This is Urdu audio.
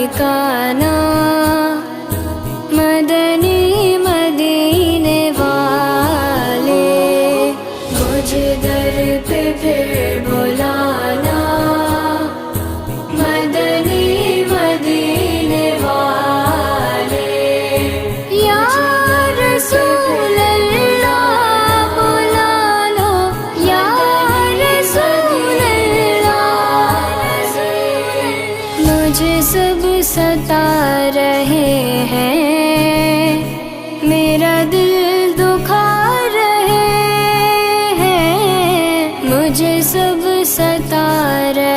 ٹھکانہ مدنی مدینے والے، مجھے در پہ پھر بلانا مدنی مدینے والے، یا رسول اللہ بلا لو، یا رسول اللہ، مجھے سب ستا